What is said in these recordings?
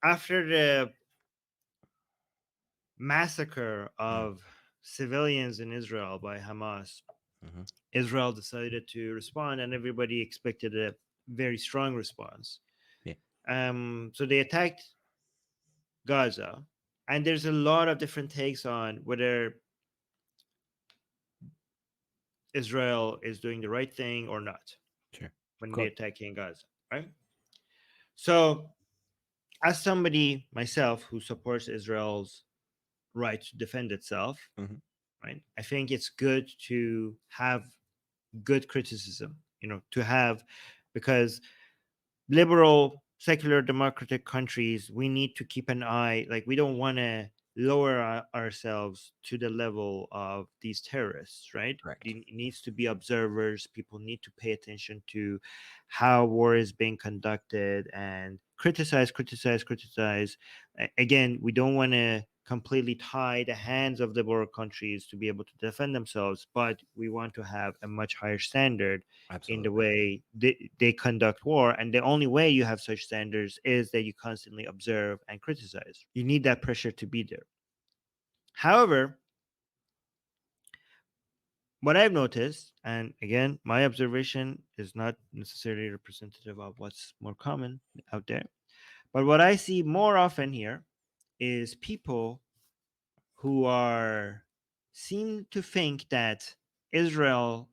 after the massacre Mm. of civilians in Israel by Hamas, Mm-hmm. Israel decided to respond, and everybody expected a very strong response. Yeah. So they attacked Gaza, and there's a lot of different takes on whether Israel is doing the right thing or not Sure. Of when they're course. attacking Gaza, right? So, as somebody myself who supports Israel's right to defend itself, Mm-hmm. right, I think it's good to have good criticism, to have, because liberal, secular, democratic countries, we need to keep an eye, like, we don't want to lower ourselves to the level of these terrorists, right? Correct. It needs to be observers. People need to pay attention to how war is being conducted and criticize. Again, we don't want to completely tie the hands of the war countries to be able to defend themselves, but we want to have a much higher standard in the Absolutely. way they conduct war. And the only way you have such standards is that you constantly observe and criticize. You need that pressure to be there. However, what I've noticed, and again, my observation is not necessarily representative of what's more common out there, but what I see more often here is people who are seem to think that Israel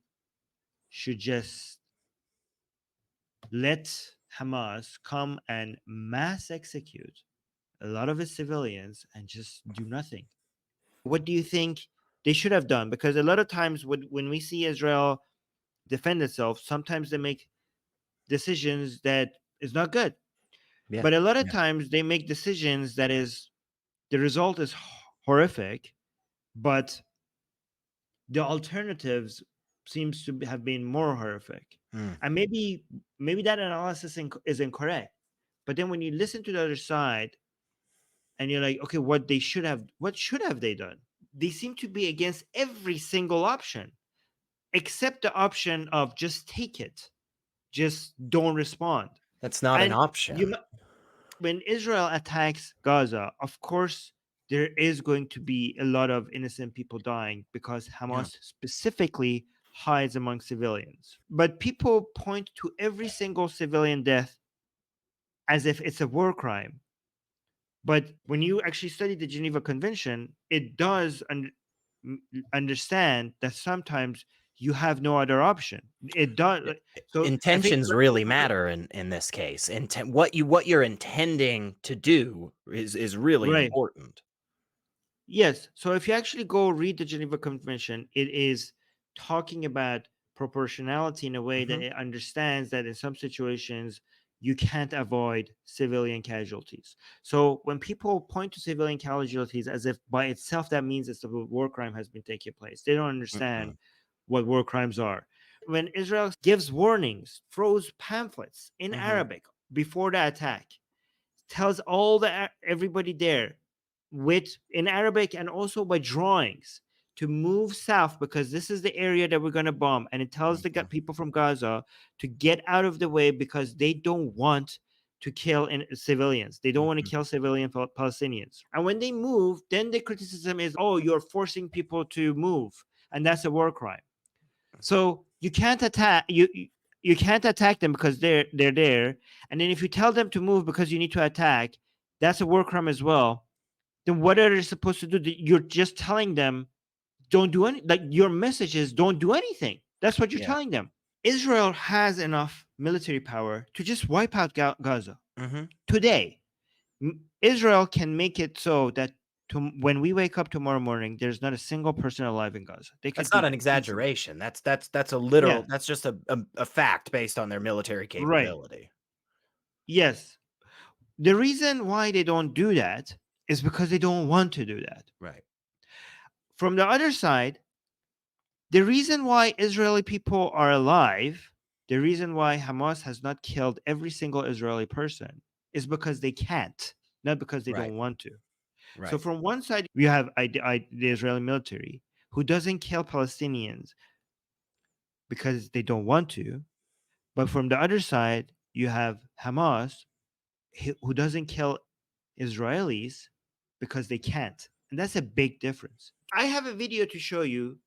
should just let Hamas come and mass execute a lot of its civilians and just do nothing. What do you think they should have done? Because a lot of times when we see Israel defend itself, sometimes they make decisions that is not good. Yeah. But a lot of Yeah. times they make decisions that is the result is horrific, but the alternatives seems to have been more horrific. Mm. And maybe that analysis is incorrect. But then when you listen to the other side and you're like, okay, what should have they done? They seem to be against every single option except the option of just take it, just don't respond. That's not an And option. when Israel attacks Gaza, of course there is going to be a lot of innocent people dying because Yeah. Hamas specifically hides among civilians. But people point to every single civilian death as if it's a war crime. But when you actually study the Geneva Convention, it does understand that sometimes you have no other option. It does. So I think, Intentions really matter in this case. What you're intending to do is really right. important. Yes. So if you actually go read the Geneva Convention, it is talking about proportionality in a way that Hmm. it understands that in some situations you can't avoid civilian casualties. So when people point to civilian casualties as if by itself that means it's a war crime has been taking place, they don't understand Mm-mm. what war crimes are. When Israel gives warnings, throws pamphlets in Hmm. Arabic before the attack, tells all the everybody there with in Arabic and also by drawings to move south because this is the area that we're going to bomb, and it tells the Hmm. people from Gaza to get out of the way because they don't want to kill civilians. They don't want to Hmm. kill civilian Palestinians. And when they move, then the criticism is, oh, you're forcing people to move, and that's a war crime. So you can't attack them because they're there. And then if you tell them to move because you need to attack, that's a war crime as well. Then what are they supposed to do? You're just telling them don't do any, like, your message is don't do anything. That's what you're Yeah. telling them. Israel has enough military power to just wipe out Gaza Hmm. today. Israel can make it so that when we wake up tomorrow morning, there's not a single person alive in Gaza. They could That's do not an that easily. exaggeration. That's a literal. Yeah, That's just a fact based on their military right. capability. Yes. The reason why they don't do that is because they don't want to do that. Right. From the other side, the reason why Israeli people are alive, the reason why Hamas has not killed every single Israeli person is because they can't, not because they Right. don't want to. So Right. from one side, we have the Israeli military who doesn't kill Palestinians because they don't want to. But from the other side, you have Hamas who doesn't kill Israelis because they can't. And that's a big difference. I have a video to show you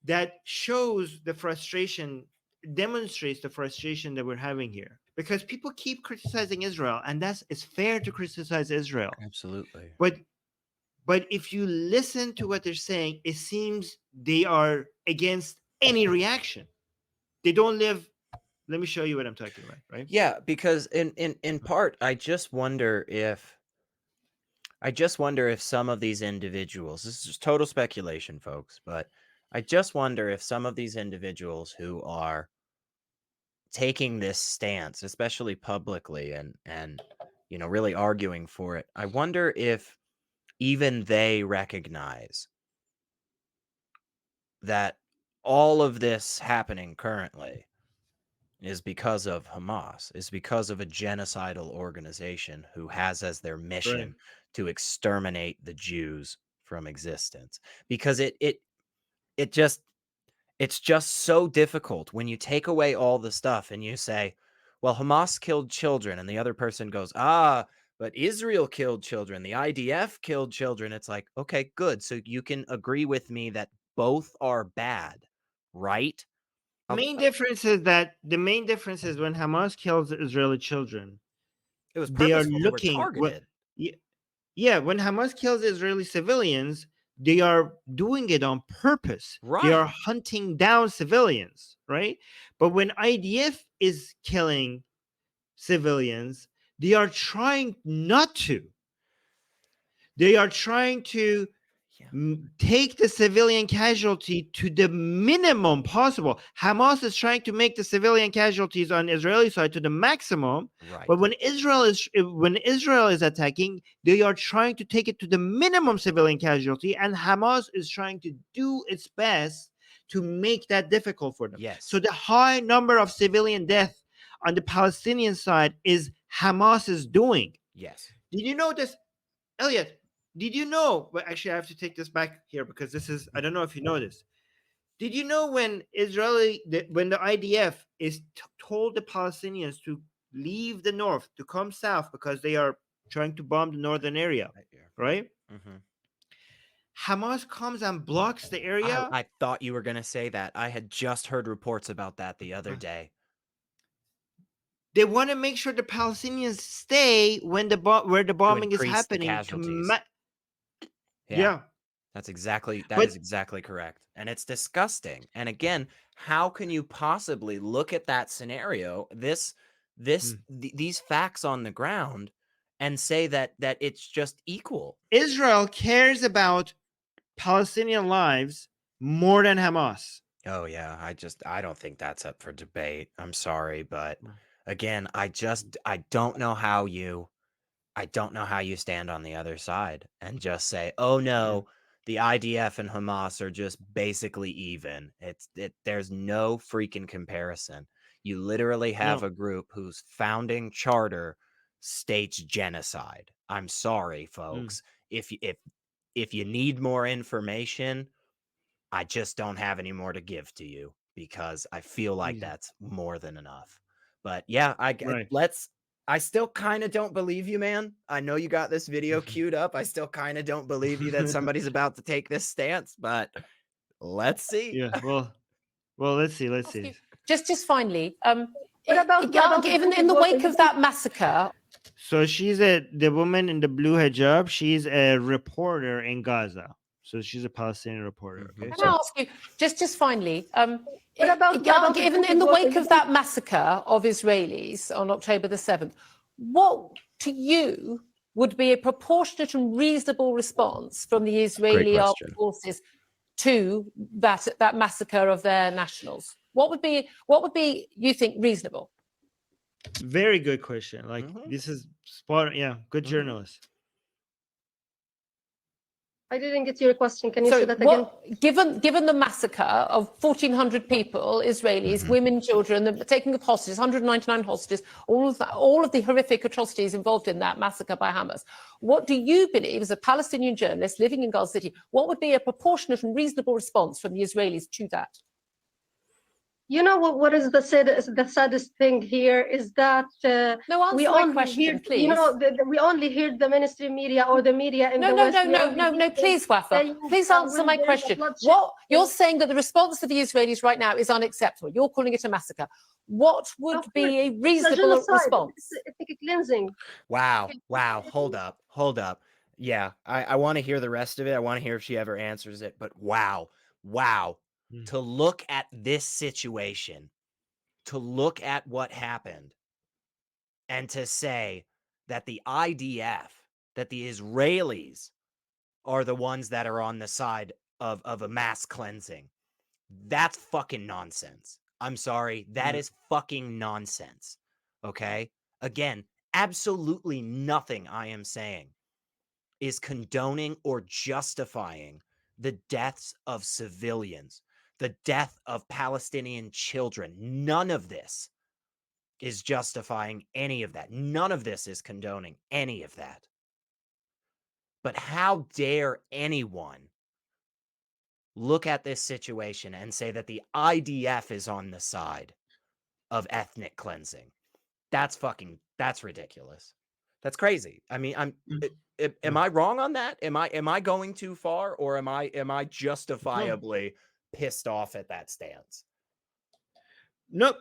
that shows the frustration, demonstrates the frustration that we're having here. Because people keep criticizing Israel, and it's fair to criticize Israel. Absolutely. But if you listen to what they're saying, it seems they are against any reaction. They don't live. Let me show you what I'm talking about, right? Yeah, because in part, I just wonder if some of these individuals, this is just total speculation, folks, but I just wonder if some of these individuals who are taking this stance, especially publicly and really arguing for it, I wonder if even they recognize that all of this happening currently is because of Hamas, is because of a genocidal organization who has as their mission to exterminate the Jews from existence. Because it's just so difficult when you take away all the stuff and you say, well, Hamas killed children, and the other person goes, but Israel killed children, the IDF killed children. It's like, okay, good. So you can agree with me that both are bad, right? The main difference is when Hamas kills Israeli children, It was they are purposeful. They were looking. targeted. Yeah, when Hamas kills Israeli civilians, they are doing it on purpose. They are Right. hunting down civilians, right? But when IDF is killing civilians, they are trying not to. They are trying to take the civilian casualty to the minimum possible. Hamas is trying to make the civilian casualties on Israeli side to the maximum. Right. But when Israel is attacking, they are trying to take it to the minimum civilian casualty, and Hamas is trying to do its best to make that difficult for them. Yes. So the high number of civilian death on the Palestinian side is Hamas's doing. Yes. Did you know this, Elliot? Did you know? But actually, I have to take this back here because this is, I don't know if you know this. Did you know when the IDF is told the Palestinians to leave the north, to come south because they are trying to bomb the northern area, right? Hamas comes and blocks the area. I thought you were going to say that. I had just heard reports about that the other day. They want to make sure the Palestinians stay when where the bombing is happening. Yeah. That's exactly correct. And it's disgusting. And again, how can you possibly look at that scenario, these facts on the ground, and say that it's just equal? Israel cares about Palestinian lives more than Hamas. Oh yeah, I don't think that's up for debate. I'm sorry, but again, I don't know how you stand on the other side and just say, "Oh no, the IDF and Hamas are just basically even." There's no freaking comparison. You literally have a group whose founding charter states genocide. I'm sorry, folks. If you need more information, I just don't have any more to give to you because I feel like that's more than enough. But yeah, I still kind of don't believe you, man. I know you got this video queued up. I still kind of don't believe you that somebody's about to take this stance, but let's see. Yeah, well, let's see. Just finally, given in the wake of that massacre. So the woman in the blue hijab. She's a reporter in Gaza. So she's a Palestinian reporter. Okay. Can I ask you, just finally, given in the wake of that massacre of Israelis on October the 7th, what to you would be a proportionate and reasonable response from the Israeli armed forces to that massacre of their nationals? What would be you think reasonable? Very good question. Like this is spot on. Yeah, good journalist. I didn't get your question. Can you say that again? Given the massacre of 1,400 people, Israelis, women, children, the taking of hostages, 199 hostages, all of the horrific atrocities involved in that massacre by Hamas, what do you believe, as a Palestinian journalist living in Gaza City, what would be a proportionate and reasonable response from the Israelis to that? You know what is the saddest thing here is that No, answer we my only question, hear, please. you know, we only hear the mainstream media or the media in No, the no, West. no, We no, only no, hear no, them please, Wafa. saying Please that answer when my there's a question. bloodshed, What you're saying that the response to the Israelis right now is unacceptable. You're calling it a massacre. What would of be course, a it's a reasonable genocide. response? It's ethnic cleansing. Wow. Wow. Hold up. Yeah, I want to hear the rest of it. I want to hear if she ever answers it. But wow. Mm. To look at this situation, to look at what happened, and to say that the IDF, that the Israelis are the ones that are on the side of a mass cleansing. That's fucking nonsense. I'm sorry. That is fucking nonsense. Okay? Again, absolutely nothing I am saying is condoning or justifying the deaths of civilians, the death of Palestinian children. None of this is justifying any of that. None of this is condoning any of that. But how dare anyone look at this situation and say that the IDF is on the side of ethnic cleansing? That's ridiculous. That's crazy. I mean, am I wrong on that? Am I going too far, or am I justifiably pissed off at that stance? No,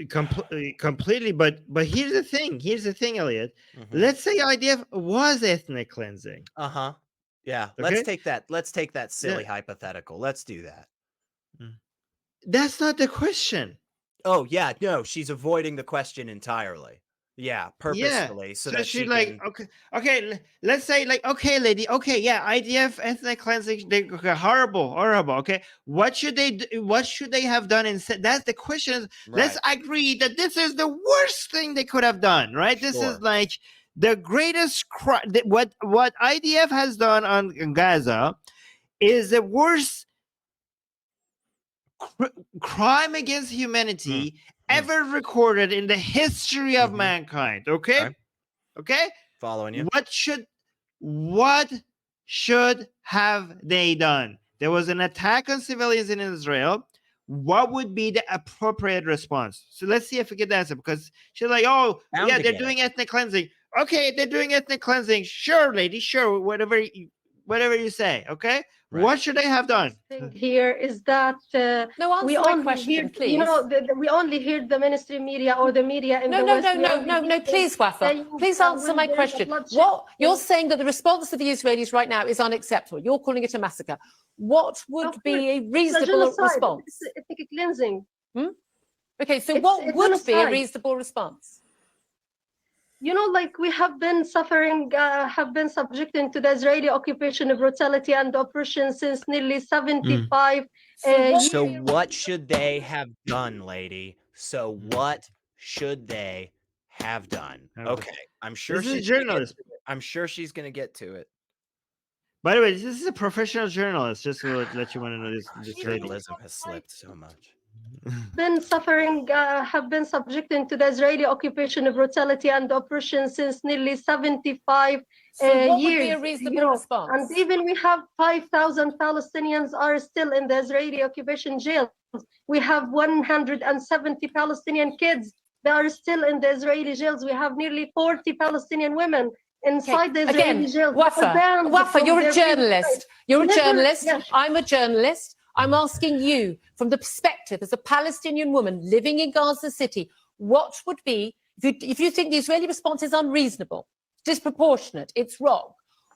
completely. But here's the thing. Elliot. Mhm. Let's say IDF was ethnic cleansing. Uh-huh. Yeah, Okay? let's take that silly hypothetical. Let's do that. That's not the question. Oh, yeah, no, she's avoiding the question entirely. Yeah, purposefully, so that she's she like, can... okay, let's say, like, okay, lady, okay, yeah, IDF ethnic cleansing, they horrible, okay. What should they do? What should they have done instead? That's the question. Let's agree that this is the worst thing they could have done, right? This is like the greatest crime. What IDF has done on Gaza is the worst crime against humanity ever recorded in the history of mankind. Okay? Following you. What should have they done? There was an attack on civilians in Israel. What would be the appropriate response? So let's see if we get the answer, because she's like, oh, yeah, they're doing ethnic cleansing. Okay, they're doing ethnic cleansing. Sure, lady, sure, whatever you say. Okay, what should they have done? Thing here is that No, answer we my only question, hear, please. you know, we only hear the mainstream media or the media in the West. No, please, Wafa. Please answer my question. What you're saying that the response to the Israelis right now is unacceptable. You're calling it a massacre. What would be a reasonable response? It's ethnic cleansing. Okay, so what would be a reasonable response? You know, like, we have been suffering, have been subjected to the Israeli occupation, brutality, and oppression since nearly 75 years. So what should they have done, lady? So what should they have done? Okay, I'm sure This is a she's gonna get journalist. to it. I'm sure she's going to get to it. By the way, this is a professional journalist. Just to let you want to know this lady. Journalism has slipped so much. Been suffering, have been subjected to the Israeli occupation, brutality, and oppression since nearly 75 what years. Would be a reasonable response? And even we have 5,000 Palestinians are still in the Israeli occupation jails. We have 170 Palestinian kids that are still in the Israeli jails. We have nearly 40 Palestinian women inside the Israeli jails. Wafa, you're a journalist. I'm a journalist. I'm asking you, from the perspective as a Palestinian woman living in Gaza City, what would be, if you think the Israeli response is unreasonable, disproportionate, it's wrong,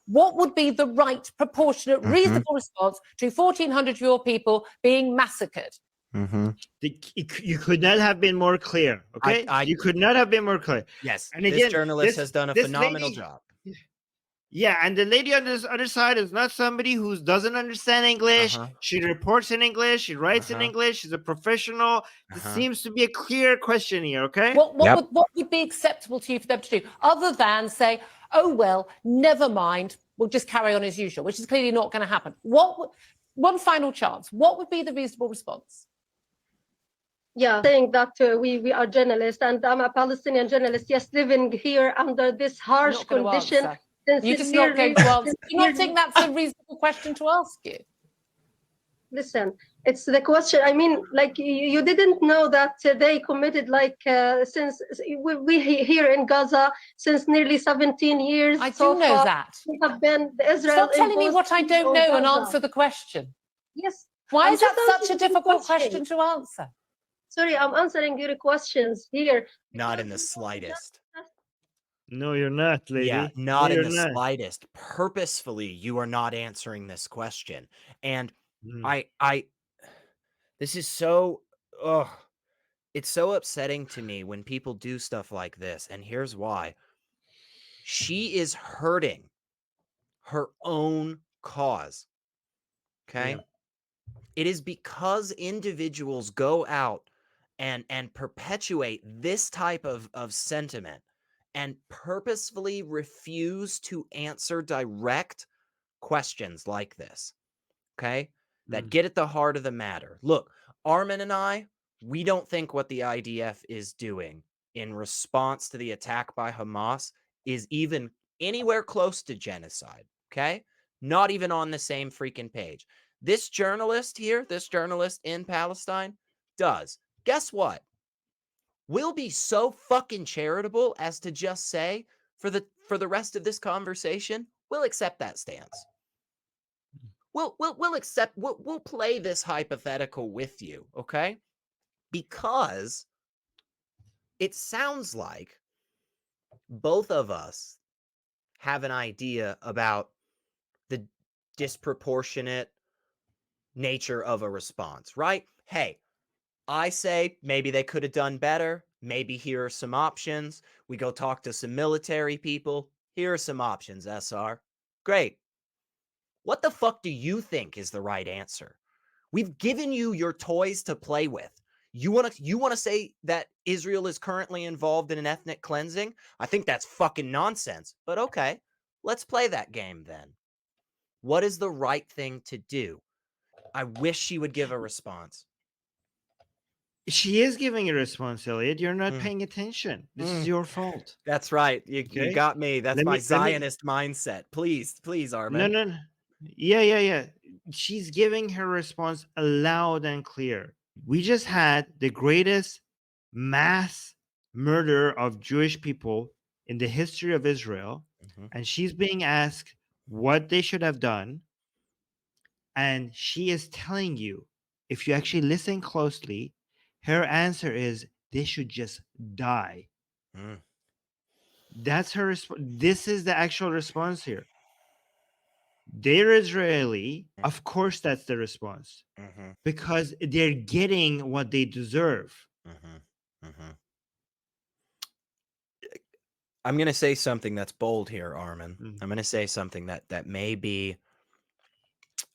what would be the right, proportionate, reasonable response to 1,400-year-old people being massacred? You could not have been more clear, okay? You could not have been more clear. Yes, and again, this journalist has done a phenomenal job. Yeah, and the lady on this other side is not somebody who doesn't understand English. She reports in English. She writes in English. She's a professional. This seems to be a clear question here, okay? What would be acceptable to you for them to do, other than say, oh, well, never mind, we'll just carry on as usual, which is clearly not going to happen. One final chance. What would be the reasonable response? Yeah, saying that we are journalists, and I'm a Palestinian journalist, yes, living here under this harsh condition. You're just not going to answer. Do you not think that's a reasonable question to ask you? Listen, It's the question. I mean, like you didn't know that they committed since we here in Gaza since nearly 17 years. I so do know far, that. we have been Israel. Stop telling me what I imposed don't on know and Gaza. answer the question. Yes. Why I'm is that just such a answering your difficult question to answer? Sorry, I'm answering your questions here. Not in the slightest. No, you're not, lady. Yeah, No, not in you're the not. slightest. Purposefully, you are not answering this question. And Mm. this is so, ugh, it's so upsetting to me when people do stuff like this. And here's why. She is hurting her own cause. Okay. Yeah. It is because individuals go out and perpetuate this type of sentiment and purposefully refuse to answer direct questions like this, okay, that get at the heart of the matter. Look, Armin and I, we don't think what the IDF is doing in response to the attack by Hamas is even anywhere close to genocide, okay? Not even on the same freaking page. This journalist here, this journalist in Palestine does. Guess what? We'll be so fucking charitable as to just say for the rest of this conversation, we'll accept that stance. We'll accept, we'll play this hypothetical with you, okay? Because it sounds like both of us have an idea about the disproportionate nature of a response, right? Hey, I say maybe they could have done better. Maybe here are some options. We go talk to some military people. Here are some options, SR. Great. What the fuck do you think is the right answer? We've given you your toys to play with. You want to say that Israel is currently involved in an ethnic cleansing? I think that's fucking nonsense. But okay, let's play that game then. What is the right thing to do? I wish she would give a response. She is giving a response, Elliot. You're not paying attention. This is your fault. That's right. You Okay? got me. That's Let my me- let me- Zionist mindset. Please, Armin. No. Yeah. She's giving her response loud and clear. We just had the greatest mass murder of Jewish people in the history of Israel, and she's being asked what they should have done. And she is telling you, if you actually listen closely, her answer is they should just die. That's her response. This is the actual response here. They're Israeli. Of course, that's the response. Because they're getting what they deserve. I'm going to say something that's bold here, Armin. I'm going to say something that may be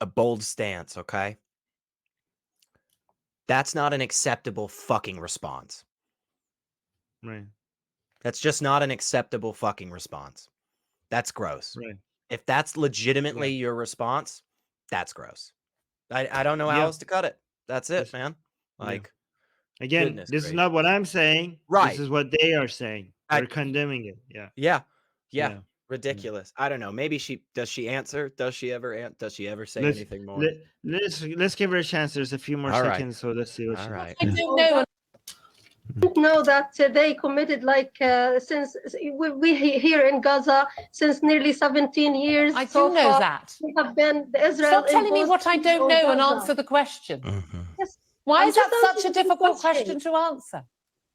a bold stance, okay? That's not an acceptable fucking response. Right. That's just not an acceptable fucking response. That's gross. Right. If that's legitimately your response, that's gross. I don't know how else to cut it. That's it, man. Like, again, goodness this is gracious. not what I'm saying. Right. This is what they are saying. They're condemning it. Yeah. Ridiculous. I don't know. Maybe does she answer? Does she ever say Let's anything more? let's give her a chance. There's a few more All right. seconds, so let's see what All she right. I don't know. Know that they committed since we here in Gaza since nearly 17 years. I do so know far, that. We have been Israel. Stop telling me what I don't on know and Gaza. answer the question. Yes. Why I'm is that just such a answering your difficult question to answer?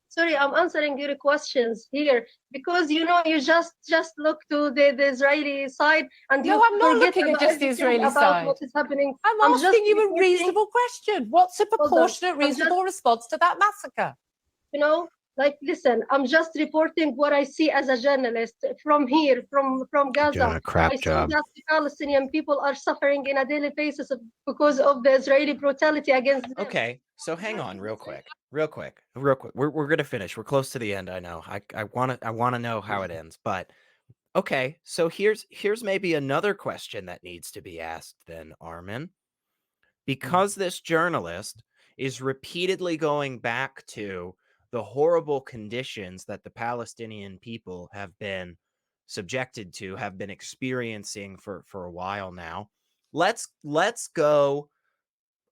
Sorry, I'm answering your questions here because you just look to the Israeli side and No, you I'm not forget looking at about just the everything Israeli about side. what is happening. I'm just asking you a reporting- reasonable question. What's a proportionate, I'm just- reasonable response to that massacre? You know, listen, I'm just reporting what I see as a journalist from here, from Gaza. Doing a crap I see job. that the Palestinian people are suffering in a daily basis because of the Israeli brutality against them. Okay, so hang on real quick. We're gonna finish. We're close to the end, I know. I wanna know how it ends, but okay, so here's maybe another question that needs to be asked then, Armin. Because this journalist is repeatedly going back to the horrible conditions that the Palestinian people have been subjected to, have been experiencing for a while now. Let's go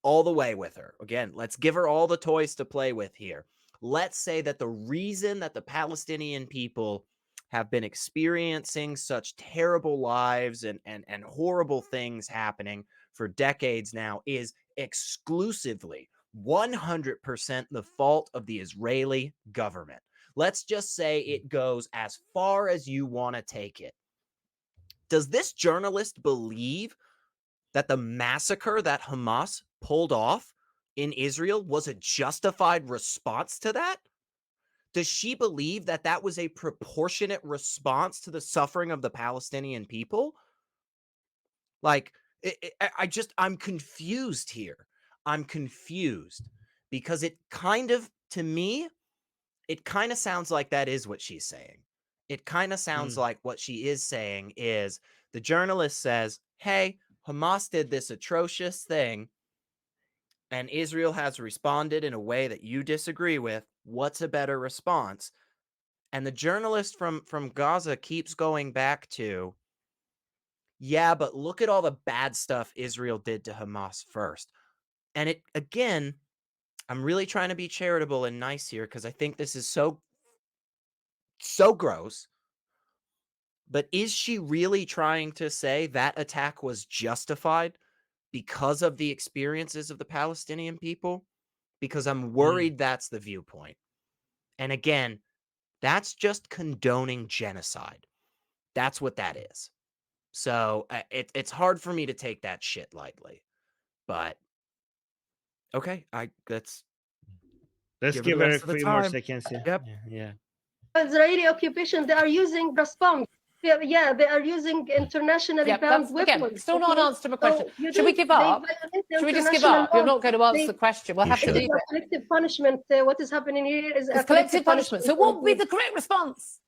all the way with her. Again, let's give her all the toys to play with here. Let's say that the reason that the Palestinian people have been experiencing such terrible lives and horrible things happening for decades now is exclusively 100% the fault of the Israeli government. Let's just say it goes as far as you want to take it. Does this journalist believe that the massacre that Hamas pulled off in Israel was a justified response to that? Does she believe that that was a proportionate response to the suffering of the Palestinian people? Like, I'm confused here. I'm confused because it kind of, to me, it kind of sounds like that is what she's saying. It kind of sounds like what she is saying is the journalist says, hey, Hamas did this atrocious thing and Israel has responded in a way that you disagree with. What's a better response? And the journalist from Gaza keeps going back to, yeah, but look at all the bad stuff Israel did to Hamas first. And it, again, I'm really trying to be charitable and nice here because I think this is so gross. But is she really trying to say that attack was justified because of the experiences of the Palestinian people? Because I'm worried that's the viewpoint. And again, that's just condoning genocide. That's what that is. So it's hard for me to take that shit lightly. But okay, let's Let's give give her the her a rest of the few more time. seconds. Yeah. Yep. Yeah. Israeli occupation, they are using response. Yeah, they are using internationally Yeah, banned that's, again, weapons. still not an answer to my question. So Should we give up? Should we just give up? You're not going to answer the question. We'll have to leave it. Collective punishment. What is happening here is It's collective punishment. So what would be the correct response?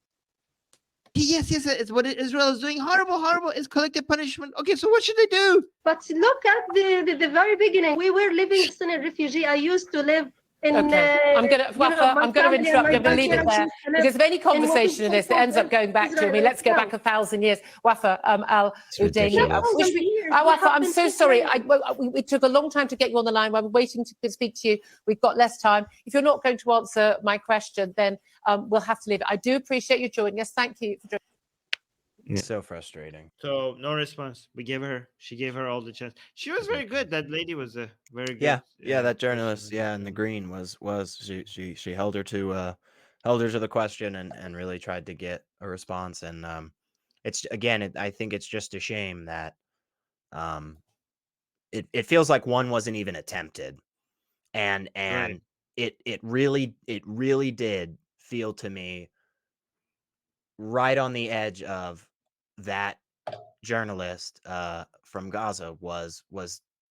Yes, it's what Israel is doing. Horrible. It's collective punishment. Okay, so what should they do? But look at the very beginning. We were living in a refugee. I used to live in. Okay, I'm going to interrupt. I'm going to leave it there because if any conversation in this that ends up going back to, I mean, let's go back 1,000 years. Wafa, Al Udaini. Wafa, I'm so sorry. We took a long time to get you on the line. I'm waiting to speak to you. We've got less time. If you're not going to answer my question, then we'll have to leave it. I do appreciate you joining us. Thank you for joining. Yeah. So frustrating. So no response. She gave her all the chance. She was very good. That lady was a very good. Yeah, that journalist, in the green was she held her to the question and really tried to get a response. And it's again, I think it's just a shame that it feels like one wasn't even attempted, and Right. it really did feel to me right on the edge of that journalist from Gaza was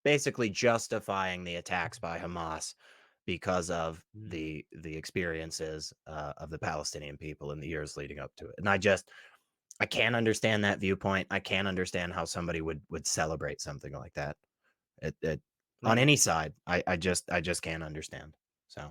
basically justifying the attacks by Hamas because of the experiences of the Palestinian people in the years leading up to it. And I can't understand that viewpoint. I can't understand how somebody would celebrate something like that. On any side. I just can't understand. So